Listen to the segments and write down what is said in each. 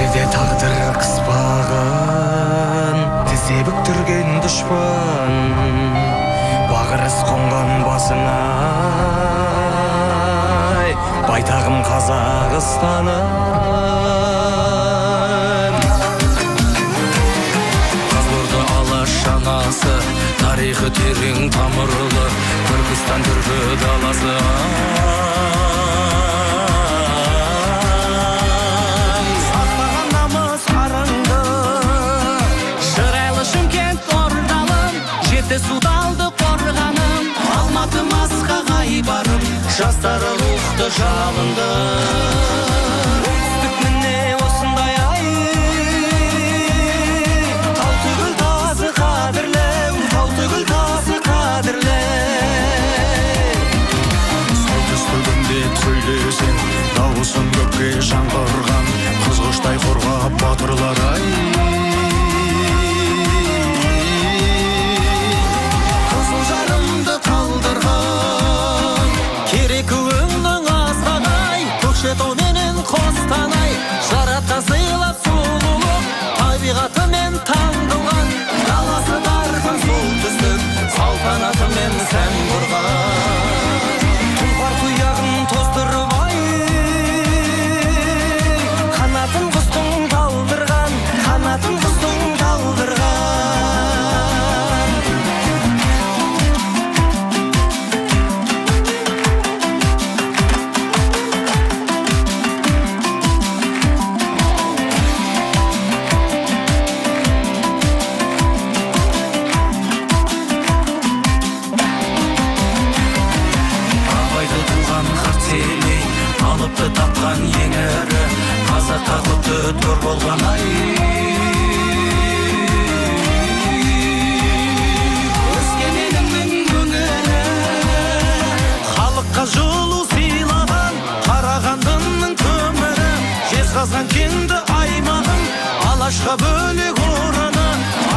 Ертеде тағдыр қыспағын, тізе бүктірген дұшпан, бағырыс қонған басына, байтағым Қазақстаным. Қазылорда алаш анасы, тарихы терең тамырлы, Түркістан түркі даласы. Сақтаған намыс арыңды, шырайлы Шымкент ордалым, Жетісудалды қорғаным, Алматы Масқағай барым, жастары рухты жалынды. Оңтүстік міне осындай ай, тау түгіл тазы қадірлеу, тау түгіл тазы қадірлеу. Солтүстігім деп сөйлесең, дауысың көкке жаңғырған, қызғыштай қорғап батырлар ай. Қызыл жарымды қалдырған, керекуіңнің астағай, Көкшетау менен Қостанай, жаратқа сыйлап сұлулық, табиғатымен таң қылған, даласы дархан солтүстік, салтанатымен сән құрған. Тұлпар тұяғын тоздырып ай, қанатын құстың талдырған, қанатын құстың талдырған. Абайды туған қарт селей, алыпты тапқан ең ірі, қазаққа құтты төр болған ай. Өскеменіңнің өңірі, халыққа жылу сыйлаған, Қарағандының көмірі, жезқазған кеңді аймағым, алашқа бөлек орыны,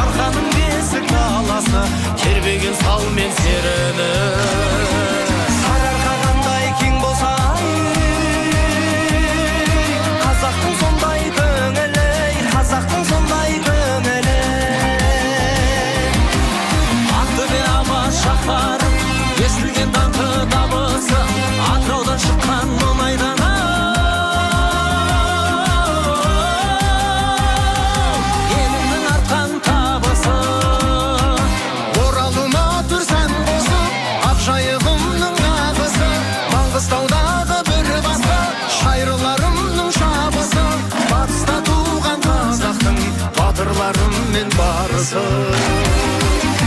Арқаның бесік даласы, тербеген салмен серіні. Сарыарқа қандай кең болса ай, қазақтың сондай көңілі, қазақтың сондай көңілі. Ақтөбе аман шаһары, естілген даңқы дабысы, Атыраудан шыққан мұнайдан ау, еліңнің артқан табысы. Оралыма түрсән қосып, Ақжайығымның ағысы, Маңғыстаудағы бір басы, шайырларымның шабысы, батыста туған қазақтың батырларыммен барысы.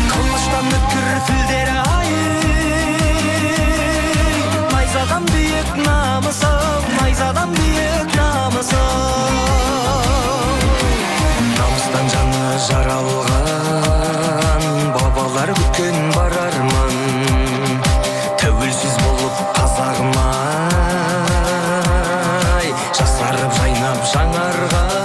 Қылыштан өткір тілдері ай, найзадан биік намысым, найзадан биік намысым. Намыстан жаны жаралған, бабалар күткен барармын, тәуелсіз болып қазағым ай, жасарып жайнап жаңарған.